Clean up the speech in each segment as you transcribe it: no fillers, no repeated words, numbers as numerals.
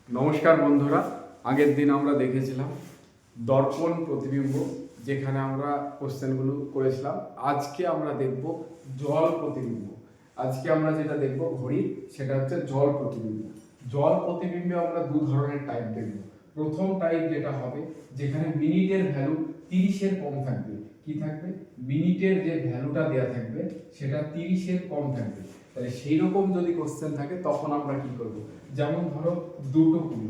নমস্কার বন্ধুরা, আগের দিন আমরা দেখেছিলাম দর্পণ প্রতিবিম্ব, যেখানে আমরা কোশ্চেনগুলো করেছিলাম। আজকে আমরা দেখব জল প্রতিবিম্ব। আজকে আমরা যেটা দেখব ঘড়ির, সেটা হচ্ছে জল প্রতিবিম্ব। জল প্রতিবিম্বে আমরা দু ধরনের টাইপ দেখব। প্রথম টাইপ যেটা হবে, যেখানে মিনিটের ভ্যালু 30-এর কম থাকবে। কি থাকবে? মিনিটের যে ভ্যালুটা দেওয়া থাকবে সেটা 30-এর কম থাকবে। তাহলে সেই রকম যদি কোশ্চেন থাকে তখন আমরা কি করব? যেমন ধরো 2:20,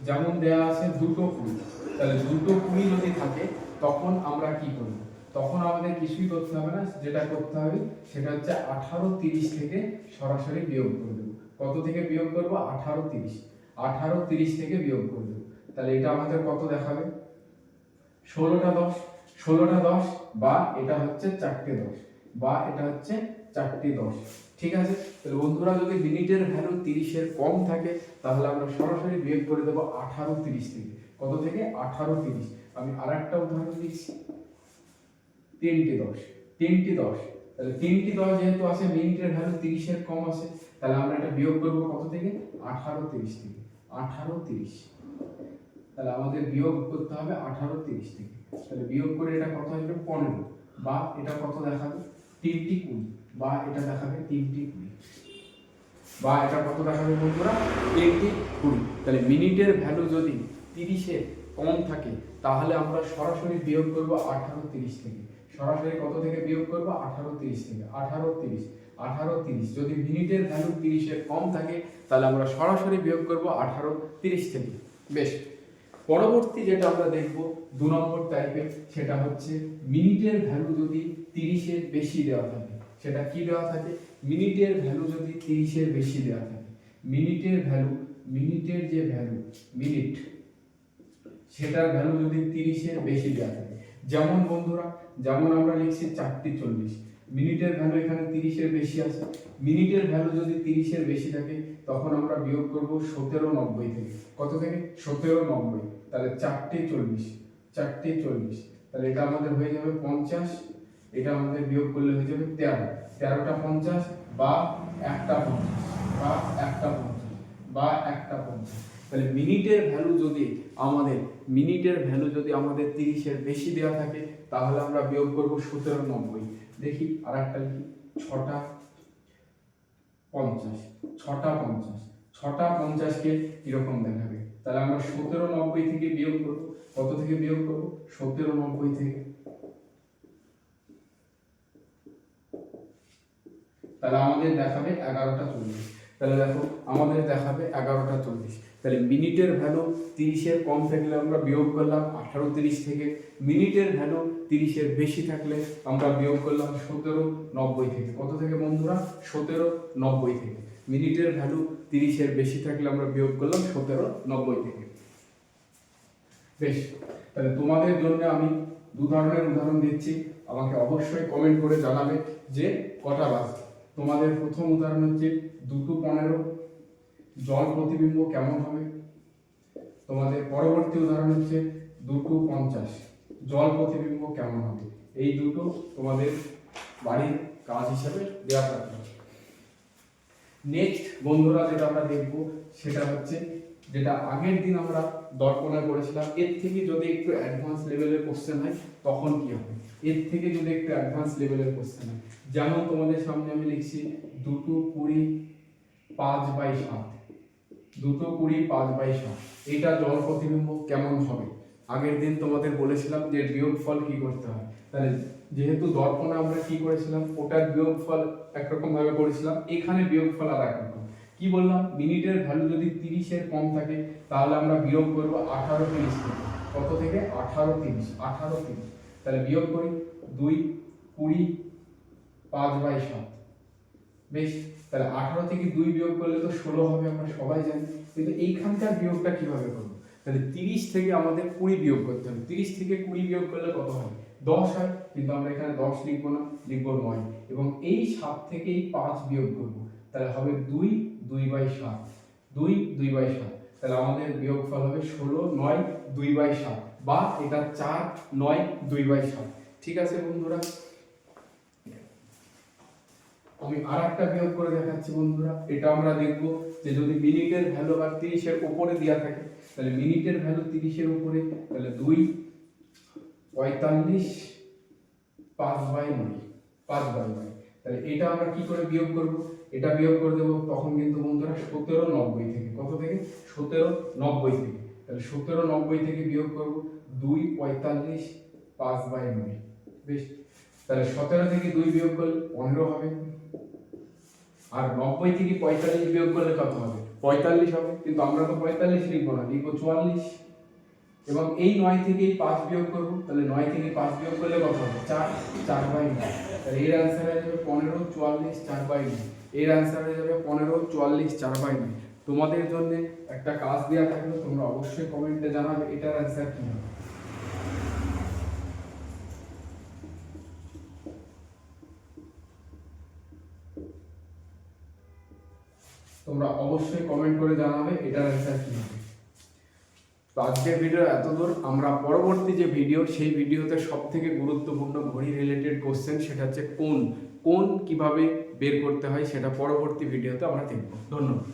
যেমন দেয়া আছে 2:20, তাহলে 2:20 যদি থাকে তখন আমরা কি করব? তখন আমাদের কিছুই করতে হবে না, যেটা করতে হবে সেটা হচ্ছে 18:30 থেকে সরাসরি বিয়োগ করে দেবো। কত থেকে বিয়োগ করব? 18:30। 18:30 থেকে বিয়োগ করে দেবো। তাহলে এটা আমাদের কত দেখাবে? 16টা 10। 16টা 10 বা এটা হচ্ছে 4টে 10 বা এটা হচ্ছে 4টে 10। ঠিক আছে? তাহলে বন্ধুরা, যদি মিনিটের ভ্যালু 30-এর কম থাকে তাহলে আমরা সরাসরি বিয়োগ করে দেবো 18:30 থেকে। কত থেকে? 18:30। আমি আরেকটা উদাহরণ দিচ্ছি, 3টে 10। 3টে 10, তাহলে 3টে 10 যেহেতু আছে, মিনিটের ভ্যালু 30-এর কম আছে, তাহলে আমরা এটা বিয়োগ করব কত থেকে? 18:30 থেকে। 18:30, তাহলে আমাদের বিয়োগ করতে হবে 18:30 থেকে। তাহলে বিয়োগ করে এটা কত আসবে? 15। বা এটা কত দেখাবে? 3:20। বা এটা দেখাবে 3:20। বা এটা কত দেখাবে বন্ধুরা? 3:20। তাহলে মিনিটের ভ্যালু যদি 30-এর কম থাকে তাহলে আমরা সরাসরি বিয়োগ করব 18:30 থেকে। সরাসরি কত থেকে বিয়োগ করব? 18:30 থেকে। 18:30। 18:30 যদি মিনিটের ভ্যালু 30-এর কম থাকে তাহলে আমরা সরাসরি বিয়োগ করব 18:30 থেকে। বেশ, পরবর্তী যেটা আমরা দেখব 2 নম্বর টাইপের, সেটা হচ্ছে মিনিটের ভ্যালু যদি 30-এর বেশি দেওয়া থাকে। সেটা কি দেওয়া থাকে? মিনিটের ভ্যালু যদি 30-এর বেশি দেওয়া থাকে, মিনিটের ভ্যালু, মিনিটের যে ভ্যালু, মিনিট, সেটার ভ্যালু যদি 30-এর বেশি দেওয়া থাকে। যেমন বন্ধুরা, যেমন আমরা লিখছি 4:40, মিনিটের ভ্যালু এখানে 30-এর বেশি আছে। মিনিটের ভ্যালু যদি 30-এর বেশি থাকে তখন আমরা বিয়োগ করব 17:90 থেকে। কত থেকে? 17:90। তাহলে 4:40, 4:40, তাহলে এটা আমাদের হয়ে যাবে 50। এটা আমাদের বিয়োগ করলে হয়ে যাবে 13। 13টা 50 বা একটা 50 বা একটা 50 বা একটা 50। তাহলে মিনিটের ভ্যালু যদি আমাদের, মিনিটের ভ্যালু যদি আমাদের 30-এর বেশি দেওয়া থাকে তাহলে আমরা বিয়োগ করব 17:90। দেখি আরেকটা লিখি, 6টা 50। 6টা 50, 6টা 50-কে কিরকম দেখাবে? তাহলে আমরা 17:90 থেকে বিয়োগ করব। কত থেকে বিয়োগ করব? 17:90 থেকে। তাহলে আমাদের দেখাবে 11:40। তাহলে দেখো, আমাদের দেখাবে 11:40। তাহলে মিনিটের ভ্যালু 30-এর কম থাকলে আমরা বিয়োগ করলাম 18:30 থেকে। মিনিটের ভ্যালু 30-এর বেশি থাকলে আমরা বিয়োগ করলাম 17:90 থেকে। কত থেকে বন্ধুরা? 17:90 থেকে। মিনিটের ভ্যালু 30-এর বেশি থাকলে আমরা বিয়োগ করলাম 17:90 থেকে। বেশ, তাহলে তোমাদের জন্য আমি 2 ধরনের উদাহরণ দিচ্ছি। আমাকে অবশ্যই কমেন্ট করে জানাবে যে কটা বাজে। তোমাদের প্রথম উদাহরণ হচ্ছে 2:15, জল প্রতিবিম্ব কেমন হবে? তোমাদের পরবর্তী উদাহরণ হচ্ছে 2:50, জল প্রতিবিম্ব কেমন হবে? এই দুটো তোমাদের বাড়ির কাজ হিসেবে দেওয়া থাকবে। নেক্সট বন্ধুরা, যেটা আমরা দেখব সেটা হচ্ছে যেটা আগের দিন আমরা দর্পণে করেছিলাম। এর থেকে যদি একটু অ্যাডভান্স লেভেলের কোশ্চেন হয় তখন কি হবে? এর থেকে যদি একটু অ্যাডভান্স লেভেলের কোশ্চেন হয়, যেমন তোমাদের সামনে আমি লিখছি 2:20 5/7। 2:20 5/7, এটা জল প্রতিবিম্ব কেমন হবে? আগের দিন তোমাদের বলেছিলাম যে বিয়োগফল কি করতে হয়। তাহলে যেহেতু দর্পণে আমরা কি করেছিলাম, ওটার বিয়োগফল একরকম ভাবে করেছিলাম, এখানে বিয়োগফল আর একরকম। কি বললাম? মিনিটের ভ্যালু যদি 30-এর কম থাকে তাহলে আমরা বিয়োগ করব 18:30 থেকে। কত থেকে? 18:30। 18:30, তাহলে বিয়োগ করি 2:20 5/7। বেশ, তাহলে 18 থেকে 2 বিয়োগ করলে তো 16 হবে, আমরা সবাই জানি। কিন্তু এইখানকার বিয়োগটা কিভাবে করব? তাহলে 30 থেকে আমাদের 20 বিয়োগ করতে হবে। 30 থেকে 20 বিয়োগ করলে কত হয়? 10 হয়, কিন্তু আমরা এখানে 10 লিখব না, লিখব 9। এবং এই 7 থেকে এই 5 বিয়োগ করব, তাহলে হবে 2/7। 2/7, তাহলে আমাদের বিয়োগফল হবে 16 9 2/7, বা এটা 4 9 2/7। ঠিক আছে বন্ধুরা? আমি আর একটা বিয়োগ করে দেখাচ্ছি বন্ধুরা। এটা আমরা দেখব যে যদি মিনিটের ভ্যালু আর 30-এর উপরে দেওয়া থাকে, তাহলে মিনিটের ভ্যালু 30-এর উপরে, তাহলে 2 45 5/9, 5/9। তাহলে এটা আমরা কি করে বিয়োগ করব? এটা বিয়োগ করে দেবো তখন কিন্তু বন্ধুরা 1790 থেকে, কত থেকে? 1790 থেকে। তাহলে 1790 থেকে বিয়োগ করব 2 45 5/9। বেশ, তাহলে 17 থেকে 2 বিয়োগ করলে 15 হবে, আর 90 থেকে 45 বিয়োগ করলে কত হবে? 45 হবে। কিন্তু আমরা তো 45 লিখবো না, লিখবো 44। এবং এই 9 থেকে 5 বিয়োগ করব, তাহলে 9 থেকে 5 বিয়োগ করলে কত হবে? 4, 4/9। তাহলে এর आंसर হয়ে যাবে 15 44 4/9। এর आंसर হয়ে যাবে 15 44 4/9। তোমাদের জন্য একটা কাজ দেওয়া থাকলে তোমরা অবশ্যই কমেন্টে জানাবে এটার आंसर কি হবে। তোমরা অবশ্যই কমেন্ট করে জানাবে এটার आंसर কি হবে। তো আজকের ভিডিও এতদূর। আমরা পরবর্তী যে ভিডিও, সেই ভিডিওতে সবথেকে গুরুত্বপূর্ণ ঘড়ি রিলেটেড কোশ্চেন, সেটা হচ্ছে কোণ কিভাবে বের করতে হয়, সেটা পরবর্তী ভিডিওতে আমরা দেখব। ধন্যবাদ।